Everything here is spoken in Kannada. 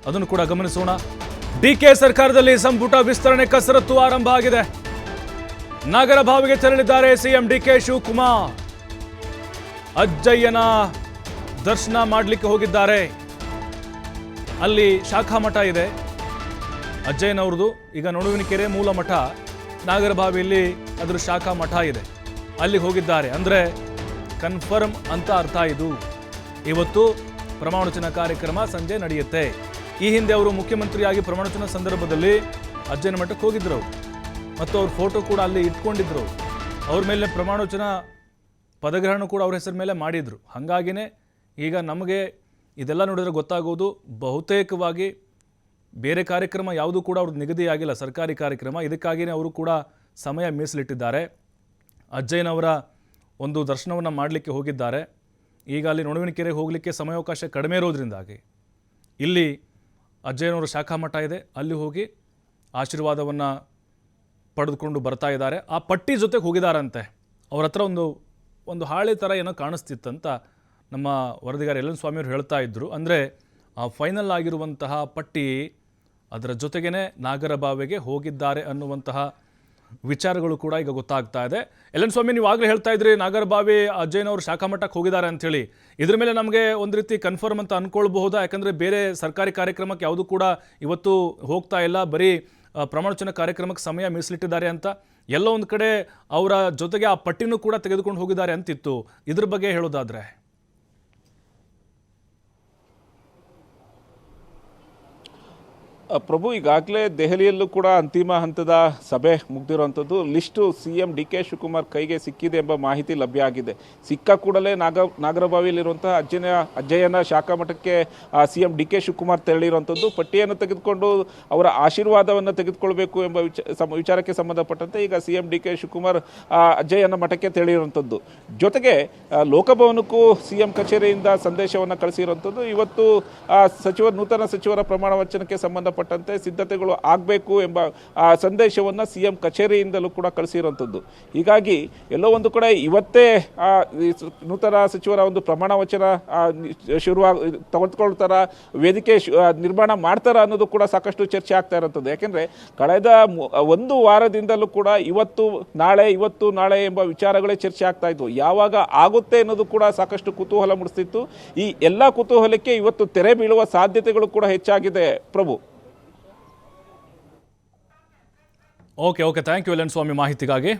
ಅದನ್ನು ಕೂಡ ಗಮನಿಸೋಣ. ಡಿಕೆ ಸರ್ಕಾರದಲ್ಲಿ ಸಂಪುಟ ವಿಸ್ತರಣೆ ಕಸರತ್ತು ಆರಂಭ ಆಗಿದೆ. ನಾಗರಭಾವಿಗೆ ತೆರಳಿದ್ದಾರೆ ಸಿಎಂ ಡಿಕೆ ಶಿವಕುಮಾರ್. ಅಜ್ಜಯ್ಯನ ದರ್ಶನ ಮಾಡಲಿಕ್ಕೆ ಹೋಗಿದ್ದಾರೆ. ಅಲ್ಲಿ ಶಾಖಾ ಮಠ ಇದೆ ಅಜ್ಜಯ್ಯನವ್ರದ್ದು. ಈಗ ನಡುವಿನಕೆರೆ ಮೂಲ ಮಠ, ನಾಗರಭಾವಿಯಲ್ಲಿ ಅದರ ಶಾಖಾ ಮಠ ಇದೆ. ಅಲ್ಲಿ ಹೋಗಿದ್ದಾರೆ ಅಂದರೆ ಕನ್ಫರ್ಮ್ ಅಂತ ಅರ್ಥ. ಇದು ಇವತ್ತು ಪ್ರಮಾಣವಚನ ಕಾರ್ಯಕ್ರಮ ಸಂಜೆ ನಡೆಯುತ್ತೆ. ಈ ಹಿಂದೆ ಅವರು ಮುಖ್ಯಮಂತ್ರಿಯಾಗಿ ಪ್ರಮಾಣವಚನ ಸಂದರ್ಭದಲ್ಲಿ ಅಜ್ಜಯ್ಯನ ಮಠಕ್ಕೆ ಹೋಗಿದ್ರು ಮತ್ತು ಅವ್ರ ಫೋಟೋ ಕೂಡ ಅಲ್ಲಿ ಇಟ್ಕೊಂಡಿದ್ರು. ಅವ್ರ ಮೇಲೆ ಪ್ರಮಾಣವಚನ ಪದಗ್ರಹಣ ಕೂಡ ಅವ್ರ ಹೆಸರ ಮೇಲೆ ಮಾಡಿದ್ರು. ಹಾಗಾಗಿನೇ ಈಗ ನಮಗೆ ಇದೆಲ್ಲ ನೋಡಿದ್ರೆ ಗೊತ್ತಾಗೋದು ಬಹುತೇಕವಾಗಿ ಬೇರೆ ಕಾರ್ಯಕ್ರಮ ಯಾವುದೂ ಕೂಡ ಅವ್ರದ್ದು ನಿಗದಿಯಾಗಿಲ್ಲ, ಸರ್ಕಾರಿ ಕಾರ್ಯಕ್ರಮ. ಇದಕ್ಕಾಗಿಯೇ ಅವರು ಕೂಡ ಸಮಯ ಮೀಸಲಿಟ್ಟಿದ್ದಾರೆ. ಅಜ್ಜಯ್ಯನವರ ಒಂದು ದರ್ಶನವನ್ನು ಮಾಡಲಿಕ್ಕೆ ಹೋಗಿದ್ದಾರೆ. ಈಗ ಅಲ್ಲಿ ನಡುವಿನಕೆರೆಗೆ ಹೋಗಲಿಕ್ಕೆ ಸಮಯಾವಕಾಶ ಕಡಿಮೆ ಇರೋದ್ರಿಂದಾಗಿ ಇಲ್ಲಿ ಅಜ್ಜಯ್ಯನವರ ಶಾಖಾ ಮಠ ಇದೆ, ಅಲ್ಲಿ ಹೋಗಿ ಆಶೀರ್ವಾದವನ್ನು ಪಡೆದುಕೊಂಡು ಬರ್ತಾ ಇದ್ದಾರೆ. ಆ ಪಟ್ಟಿ ಜೊತೆಗೆ ಹೋಗಿದ್ದಾರಂತೆ. ಅವ್ರ ಹತ್ರ ಒಂದು ಹಾಳೆ ಥರ ಏನೋ ಕಾಣಿಸ್ತಿತ್ತಂತ ನಮ್ಮ ವರದಿಗಾರ ಎಲ್ ಎನ್ ಸ್ವಾಮಿಯವರು ಹೇಳ್ತಾ ಇದ್ದರು. ಅಂದರೆ ಆ ಫೈನಲ್ ಆಗಿರುವಂತಹ ಪಟ್ಟಿ, ಅದರ ಜೊತೆಗೇ ನಾಗರಭಾವಿಗೆ ಹೋಗಿದ್ದಾರೆ ಅನ್ನುವಂತಹ ವಿಚಾರಗಳು ಕೂಡ ಈಗ ಗೊತ್ತಾಗ್ತಾ ಇದೆ. ಎಲ್ ಎನ್ ಸ್ವಾಮಿ, ನೀವು ಆಗಲೇ ಹೇಳ್ತಾ ಇದ್ರಿ ನಾಗರಭಾವಿ ಅಜ್ಜಯ್ಯನವರು ಶಾಖಾ ಮಠಕ್ಕೆ ಹೋಗಿದ್ದಾರೆ ಅಂಥೇಳಿ. ಇದ್ರ ಮೇಲೆ ನಮಗೆ ಒಂದು ರೀತಿ ಕನ್ಫರ್ಮ್ ಅಂತ ಅಂದ್ಕೊಳ್ಬಹುದಾ? ಯಾಕಂದರೆ ಬೇರೆ ಸರ್ಕಾರಿ ಕಾರ್ಯಕ್ರಮಕ್ಕೆ ಯಾವುದೂ ಕೂಡ ಇವತ್ತು ಹೋಗ್ತಾ ಇಲ್ಲ, ಬರೀ ಪ್ರಮಾಣವಚನ ಕಾರ್ಯಕ್ರಮಕ್ಕೆ ಸಮಯ ಮೀಸಲಿಟ್ಟಿದ್ದಾರೆ ಅಂತ. ಎಲ್ಲೋ ಒಂದು ಕಡೆ ಅವರ ಜೊತೆಗೆ ಆ ಪಟ್ಟಿನೂ ಕೂಡ ತೆಗೆದುಕೊಂಡು ಹೋಗಿದ್ದಾರೆ ಅಂತಿತ್ತು. ಇದ್ರ ಬಗ್ಗೆ ಹೇಳೋದಾದ್ರೆ ಪ್ರಭು, ಈಗಾಗಲೇ ದೆಹಲಿಯಲ್ಲೂ ಕೂಡ ಅಂತಿಮ ಹಂತದ ಸಭೆ ಮುಗಿದಿರುವಂಥದ್ದು. List CM D K Shivakumar ಕೈಗೆ ಸಿಕ್ಕಿದೆ ಎಂಬ ಮಾಹಿತಿ ಲಭ್ಯ ಆಗಿದೆ. ಸಿಕ್ಕ ಕೂಡಲೇ ನಾಗರಭಾವಿಯಲ್ಲಿರುವಂತಹ ಅಜ್ಜಯ್ಯನ ಶಾಖಾ ಮಠಕ್ಕೆ ಸಿಎಂ ಡಿ ಕೆ ಶಿವಕುಮಾರ್ ತೆರಳಿರುವಂಥದ್ದು. ಪಟ್ಟಿಯನ್ನು ತೆಗೆದುಕೊಂಡು ಅವರ ಆಶೀರ್ವಾದವನ್ನು ತೆಗೆದುಕೊಳ್ಬೇಕು ಎಂಬ ವಿಚಾರಕ್ಕೆ ಸಂಬಂಧಪಟ್ಟಂತೆ ಈಗ ಸಿಎಂ ಡಿ ಕೆ ಶಿವಕುಮಾರ್ ಅಜ್ಜಯ್ಯನ ಮಠಕ್ಕೆ ತೆರಳಿರುವಂಥದ್ದು. ಜೊತೆಗೆ ಲೋಕಭವನಕ್ಕೂ ಸಿಎಂ ಕಚೇರಿಯಿಂದ ಸಂದೇಶವನ್ನು ಕಳಿಸಿರುವಂಥದ್ದು. ಇವತ್ತು ನೂತನ ಸಚಿವರ ಪ್ರಮಾಣ ವಚನಕ್ಕೆ ಸಂಬಂಧಪಟ್ಟ ಸಿದ್ಧತೆಗಳು ಆಗಬೇಕು ಎಂಬ ಸಂದೇಶವನ್ನು ಸಿಎಂ ಕಚೇರಿಯಿಂದಲೂ ಕೂಡ ಕಳಿಸಿರುವಂಥದ್ದು. ಹೀಗಾಗಿ ಎಲ್ಲೋ ಒಂದು ಕಡೆ ಇವತ್ತೇ ನೂತನ ಸಚಿವರ ಒಂದು ಪ್ರಮಾಣ ವಚನ ತೆಗೆದುಕೊಳ್ತಾರ, ವೇದಿಕೆ ನಿರ್ಮಾಣ ಮಾಡ್ತಾರ ಅನ್ನೋದು ಕೂಡ ಸಾಕಷ್ಟು ಚರ್ಚೆ ಆಗ್ತಾ ಇರುವಂಥದ್ದು. ಯಾಕೆಂದರೆ ಕಳೆದ ಒಂದು ವಾರದಿಂದಲೂ ಕೂಡ ಇವತ್ತು ನಾಳೆ ಎಂಬ ವಿಚಾರಗಳೇ ಚರ್ಚೆ ಆಗ್ತಾ ಇದ್ವು. ಯಾವಾಗ ಆಗುತ್ತೆ ಅನ್ನೋದು ಕೂಡ ಸಾಕಷ್ಟು ಕುತೂಹಲ ಮೂಡಿಸ್ತಿತ್ತು. ಈ ಎಲ್ಲ ಕುತೂಹಲಕ್ಕೆ ಇವತ್ತು ತೆರೆ ಬೀಳುವ ಸಾಧ್ಯತೆಗಳು ಕೂಡ ಹೆಚ್ಚಾಗಿದೆ. Prabhu, okay, thank you L N Swamy ಮಾಹಿತಿಗಾಗಿ.